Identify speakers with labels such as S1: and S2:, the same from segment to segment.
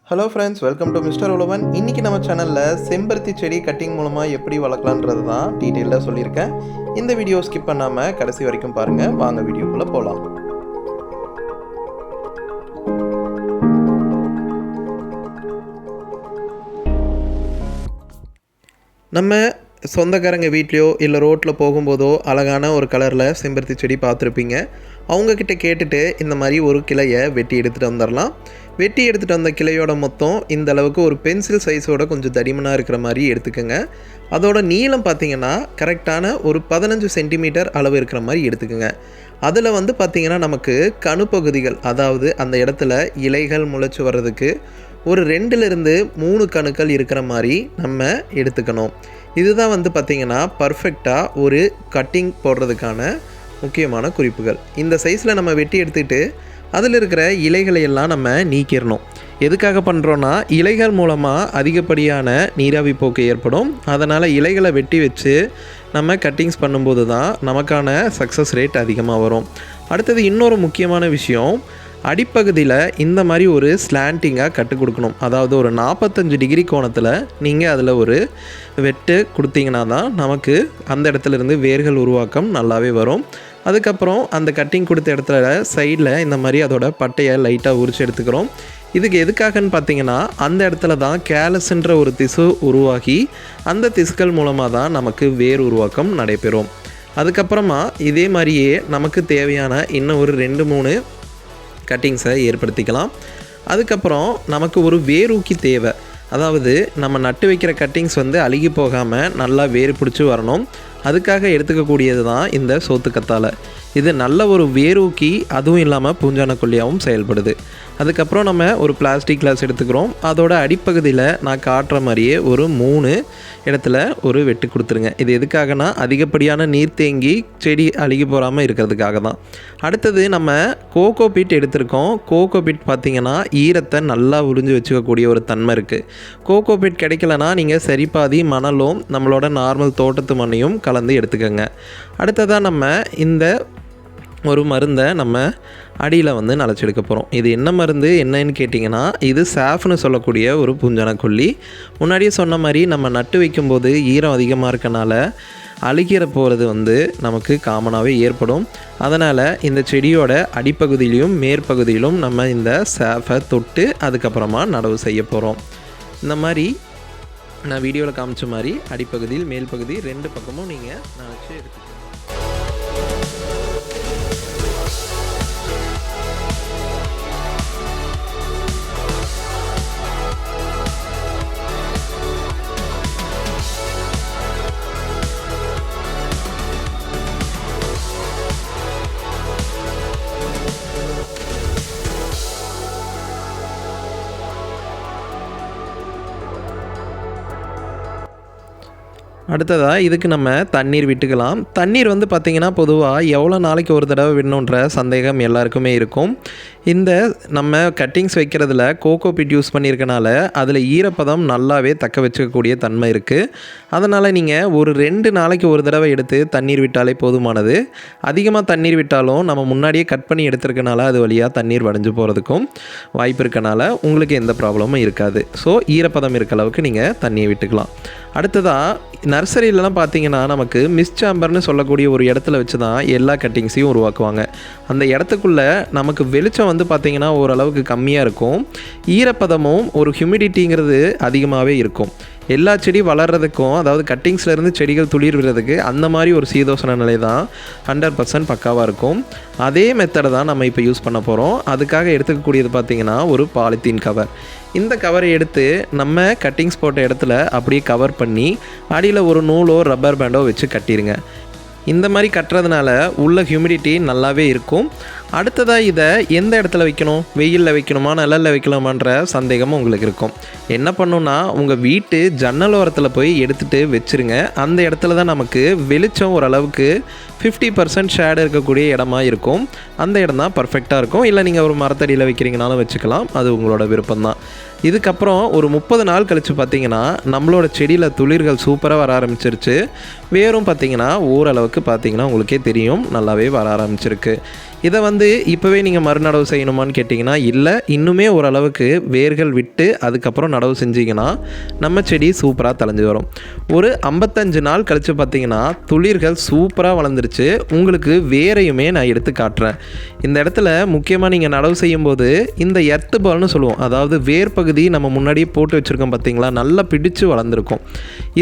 S1: Hello friends, welcome to mister Uzhavan. இன்றைக்கி நம்ம சேனலில் செம்பருத்தி செடி கட்டிங் மூலமாக எப்படி வளர்க்கலான்றது தான் டீட்டெயிலாக சொல்லியிருக்கேன். இந்த வீடியோ ஸ்கிப் பண்ணாமல் கடைசி வரைக்கும் பாருங்கள். வாங்க வீடியோக்குள்ளே போகலாம். நம்ம சொந்தக்காரங்க வீட்லையோ இல்லை ரோட்டில் போகும்போதோ அழகான ஒரு கலரில் செம்பருத்தி செடி பார்த்துருப்பீங்க. அவங்கக்கிட்ட கேட்டுட்டு இந்த மாதிரி ஒரு கிளையை வெட்டி எடுத்துகிட்டு வந்துடலாம். வெட்டி எடுத்துகிட்டு வந்த கிளையோட மொத்தம் இந்த அளவுக்கு ஒரு பென்சில் சைஸோட கொஞ்சம் தடிமனாக இருக்கிற மாதிரி எடுத்துக்கோங்க. அதோட நீளம் பார்த்திங்கன்னா கரெக்டான ஒரு 15 சென்டிமீட்டர் அளவு இருக்கிற மாதிரி எடுத்துக்கோங்க. அதில் பார்த்திங்கன்னா நமக்கு கணுப்பகுதிகள், அதாவது அந்த இடத்துல இலைகள் முளைச்சி வர்றதுக்கு ஒரு 2லிருந்து 3 கணுக்கள் இருக்கிற மாதிரி நம்ம எடுத்துக்கணும். இதுதான் பார்த்திங்கன்னா பர்ஃபெக்டாக ஒரு கட்டிங் போடுறதுக்கான முக்கியமான குறிப்புகள். இந்த சைஸில் நம்ம வெட்டி எடுத்துக்கிட்டு அதில் இருக்கிற இலைகளை எல்லாம் நம்ம நீக்கிடணும். எதுக்காக பண்ணுறோன்னா, இலைகள் மூலமாக அதிகப்படியான நீராவி போக்கு ஏற்படும். அதனால் இலைகளை வெட்டி வச்சு நம்ம கட்டிங்ஸ் பண்ணும்போது தான் நமக்கான சக்ஸஸ் ரேட் அதிகமாக வரும். அடுத்தது இன்னொரு முக்கியமான விஷயம், அடிப்பகுதியில் இந்த மாதிரி ஒரு ஸ்லாண்டிங்காக கட்டு கொடுக்கணும். அதாவது ஒரு 45 டிகிரி கோணத்தில் நீங்கள் அதில் ஒரு வெட்டு கொடுத்தீங்கன்னா தான் நமக்கு அந்த இடத்துலேருந்து வேர்கள் உருவாக்கம் நல்லாவே வரும். அதுக்கப்புறம் அந்த கட்டிங் கொடுத்த இடத்துல சைடில் இந்த மாதிரி அதோட பட்டையை லைட்டாக உரிச்சு எடுத்துக்கிறோம். இதுக்கு எதுக்காகன்னு பார்த்தீங்கன்னா, அந்த இடத்துல தான் கேலஸ்ன்ற ஒரு திசு உருவாகி அந்த திசுக்கள் மூலமாக தான் நமக்கு வேர் உருவாக்கம் நடைபெறும். அதுக்கப்புறமா இதே மாதிரியே நமக்கு தேவையான இன்னும் ஒரு 2-3 கட்டிங்ஸை ஏற்படுத்திக்கலாம். அதுக்கப்புறம் நமக்கு ஒரு வேரூக்கி தேவை. அதாவது நம்ம நட்டு வைக்கிற கட்டிங்ஸ் அழுகி போகாமல் நல்லா வேர் பிடிச்சி வரணும். அதுக்காக எடுத்துக்கக்கூடியது தான் இந்த சோத்துக்கத்தாழை. இது நல்ல ஒரு வேரூக்கி, அதுவும் இல்லாமல் பூஞ்சான கொல்லியாகவும் செயல்படுது. அதுக்கப்புறம் நம்ம ஒரு பிளாஸ்டிக் கிளாஸ் எடுத்துக்கிறோம். அதோட அடிப்பகுதியில் நான் காட்டுற மாதிரியே ஒரு 3 இடத்துல ஒரு வெட்டு கொடுத்துருங்க. இது எதுக்காகனா, அதிகப்படியான நீர் தேங்கி செடி அழுகி போகாமல் இருக்கிறதுக்காக தான். அடுத்தது நம்ம கோகோ பீட் எடுத்திருக்கோம். கோகோ பீட் பார்த்திங்கன்னா ஈரத்தை நல்லா உறிஞ்சி வச்சுக்கக்கூடிய ஒரு தன்மை இருக்குது. கோகோ பீட் கிடைக்கலனா நீங்கள் சரிபாதி மணலும் நம்மளோட நார்மல் தோட்டத்து மண்ணையும் கலந்து எடுத்துக்கோங்க. அடுத்ததாக நம்ம இந்த ஒரு மருந்தை நம்ம அடியில் நனைச்சி எடுக்க போகிறோம். இது என்ன மருந்து என்னன்னு கேட்டிங்கன்னா, இது சாஃப்னு சொல்லக்கூடிய ஒரு பூஞ்சான கொல்லி. முன்னாடியே சொன்ன மாதிரி நம்ம நட்டு வைக்கும்போது ஈரம் அதிகமாக இருக்கனால அழுகிற போகிறது நமக்கு காமனாகவே ஏற்படும். அதனால் இந்த செடியோட அடிப்பகுதியிலும் மேற்பகுதியிலும் நம்ம இந்த சாஃபை தொட்டு அதுக்கப்புறமா நடவு செய்ய போகிறோம். இந்த மாதிரி நான் வீடியோவில் காமிச்ச மாதிரி அடிப்பகுதியில் மேல் பகுதி 2 பக்கமும் நீங்கள் நினச்சி எடுத்துக்கணும். அடுத்ததாக இதுக்கு நம்ம தண்ணீர் விட்டுக்கலாம். தண்ணீர் பார்த்திங்கன்னா பொதுவாக எவ்வளோ நாளைக்கு ஒரு தடவை விடணுன்ற சந்தேகம் எல்லாருக்குமே இருக்கும். இந்த நம்ம கட்டிங்ஸ் வைக்கிறதுல கோகோ பீட் யூஸ் பண்ணியிருக்கனால அதில் ஈரப்பதம் நல்லாவே தக்க வச்சுக்கக்கூடிய தன்மை இருக்குது. அதனால் நீங்கள் ஒரு 2 நாளைக்கு ஒரு தடவை எடுத்து தண்ணீர் விட்டாலே போதுமானது. அதிகமாக தண்ணீர் விட்டாலும் நம்ம முன்னாடியே கட் பண்ணி எடுத்துருக்கனால அது வழியாக தண்ணீர் வடிஞ்சு போகிறதுக்கும் வாய்ப்பு இருக்கனால உங்களுக்கு எந்த ப்ராப்ளமும் இருக்காது. ஸோ ஈரப்பதம் இருக்க அளவுக்கு நீங்கள் தண்ணியை விட்டுக்கலாம். அடுத்ததாக நர்சரியிலலாம் பார்த்திங்கன்னா நமக்கு மிஸ் சாம்பர்னு சொல்லக்கூடிய ஒரு இடத்துல வச்சு தான் எல்லா கட்டிங்ஸையும் உருவாக்குவாங்க. அந்த இடத்துக்குள்ளே நமக்கு வெளிச்சம் பார்த்திங்கன்னா ஓரளவுக்கு கம்மியாக இருக்கும். ஈரப்பதமும் ஒரு ஹியூமிடிட்டிங்கிறது அதிகமாகவே இருக்கும். எல்லா செடி வளர்கிறதுக்கும், அதாவது கட்டிங்ஸ்லேருந்து செடிகள் துளிர் விடுறதுக்கு அந்த மாதிரி ஒரு சீதோஷண நிலை தான் 100% பக்காவாக இருக்கும். அதே மெத்தடை தான் நம்ம இப்போ யூஸ் பண்ண போகிறோம். அதுக்காக எடுத்துக்கக்கூடியது பார்த்திங்கன்னா ஒரு பாலித்தீன் கவர். இந்த கவரை எடுத்து நம்ம கட்டிங்ஸ் போட்ட இடத்துல அப்படியே கவர் பண்ணி அடியில் ஒரு நூலோ ரப்பர் பேண்டோ வச்சு கட்டிடுங்க. இந்த மாதிரி கட்டுறதுனால உள்ள ஹியூமிடிட்டி நல்லாவே இருக்கும். அடுத்ததாக இதை எந்த இடத்துல வைக்கணும், வெயிலில் வைக்கணுமா நிழலில் வைக்கலாமான்ற சந்தேகமும் உங்களுக்கு இருக்கும். என்ன பண்ணுன்னா, உங்கள் வீட்டு ஜன்னல் ஓரத்தில் போய் எடுத்துகிட்டு வச்சுருங்க. அந்த இடத்துல தான் நமக்கு வெளிச்சம் ஓரளவுக்கு 50% ஷேடு இருக்கக்கூடிய இடமா இருக்கும். அந்த இடம் தான் பர்ஃபெக்டாக இருக்கும். இல்லை நீங்கள் ஒரு மரத்தடியில் வைக்கிறீங்கனாலும் வச்சுக்கலாம், அது உங்களோட விருப்பம்தான். இதுக்கப்புறம் ஒரு 30 நாள் கழித்து பார்த்திங்கன்னா நம்மளோட செடியில் துளிர்கள் சூப்பராக வர ஆரம்பிச்சிருச்சு. வேரும் பார்த்திங்கன்னா ஓரளவுக்கு பார்த்திங்கன்னா உங்களுக்கே தெரியும் நல்லாவே வர ஆரம்பிச்சிருக்கு. இதை வந்து இப்போவே நீங்கள் மறுநடவு செய்யணுமான்னு கேட்டிங்கன்னா இல்லை, இன்னுமே ஓரளவுக்கு வேர்கள் விட்டு அதுக்கப்புறம் நடவு செஞ்சிங்கன்னா நம்ம செடி சூப்பராக தழைஞ்சு வரும். ஒரு 55 நாள் கழித்து பார்த்திங்கன்னா துளிர்கள் சூப்பராக வளர்ந்துருச்சு. உங்களுக்கு வேரையுமே நான் எடுத்து காட்டுறேன். இந்த இடத்துல முக்கியமாக நீங்கள் நடவு செய்யும்போது இந்த எர்த்து பால்னு சொல்லுவோம், அதாவது வேர் பகுதி நம்ம முன்னாடியே போட்டு வச்சுருக்கோம் பார்த்திங்களா, நல்லா பிடிச்சு வளர்ந்துருக்கும்.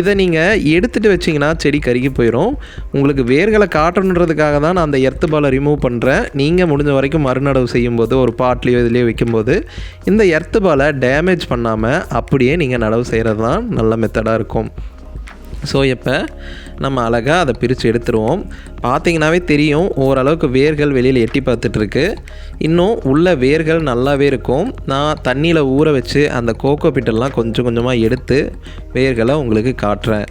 S1: இதை நீங்கள் எடுத்துகிட்டு வச்சிங்கன்னா செடி கருகி போயிடும். உங்களுக்கு வேர்களை காட்டணுன்றதுக்காக தான் நான் அந்த எர்த்து பாலை ரிமூவ் பண்ணுறேன். நீங்கள் முடிஞ்ச வரைக்கும் மறுநடவு செய்யும்போது ஒரு பாட்லேயோ இதுலேயோ வைக்கும்போது இந்த எர்த்து பாலை டேமேஜ் பண்ணாமல் அப்படியே நீங்கள் நடவு செய்கிறது தான் நல்ல மெத்தடாக இருக்கும். ஸோ இப்போ நம்ம அழகாக அதை பிரித்து எடுத்துருவோம். பார்த்திங்கனாவே தெரியும், ஓரளவுக்கு வேர்கள் வெளியில் எட்டி பார்த்துட்ருக்கு. இன்னும் உள்ள வேர்கள் நல்லாவே இருக்கும். நான் தண்ணியில் ஊற வச்சு அந்த கோகோ பிட்டெல்லாம் கொஞ்சம் கொஞ்சமாக எடுத்து வேர்களை உங்களுக்கு காட்டுறேன்.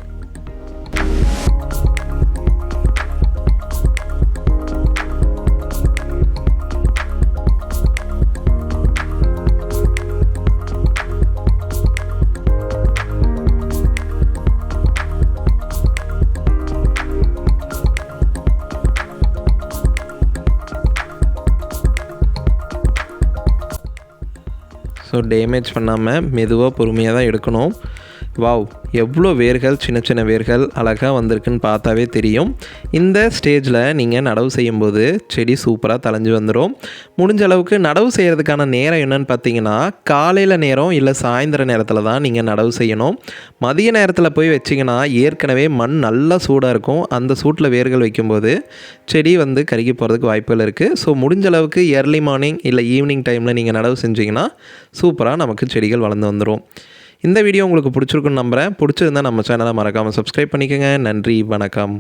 S1: ஸோ டேமேஜ் பண்ணாமல் மெதுவாக பொறுமையாக தான் எடுக்கணும். வாவ், எவ்வளோ வேர்கள், சின்ன சின்ன வேர்கள் அழகாக வந்திருக்குன்னு பார்த்தாவே தெரியும். இந்த ஸ்டேஜில் நீங்கள் நடவு செய்யும்போது செடி சூப்பராக தழைஞ்சு வந்துடும். முடிஞ்ச அளவுக்கு நடவு செய்கிறதுக்கான நேரம் என்னென்னு பார்த்தீங்கன்னா காலையில் நேரம் இல்லை சாயந்தர நேரத்தில் தான் நீங்கள் நடவு செய்யணும். மதிய நேரத்தில் போய் வச்சிங்கன்னா ஏற்கனவே மண் நல்லா சூடாக இருக்கும். அந்த சூட்டில் வேர்கள் வைக்கும்போது செடி வந்து கருகி போகிறதுக்கு வாய்ப்புகள் இருக்குது. ஸோ முடிஞ்ச அளவுக்கு ஏர்லி மார்னிங் இல்லை ஈவினிங் டைமில் நீங்கள் நடவு செஞ்சிங்கன்னா சூப்பராக நமக்கு செடிகள் வளர்ந்து வந்துடும். இந்த வீடியோ உங்களுக்கு பிடிச்சிருக்குன்னு நம்புகிறேன். பிடிச்சிருந்தால் நம்ம சேனலை மறக்காமல் சப்ஸ்கிரைப் பண்ணிக்கோங்க. நன்றி, வணக்கம்.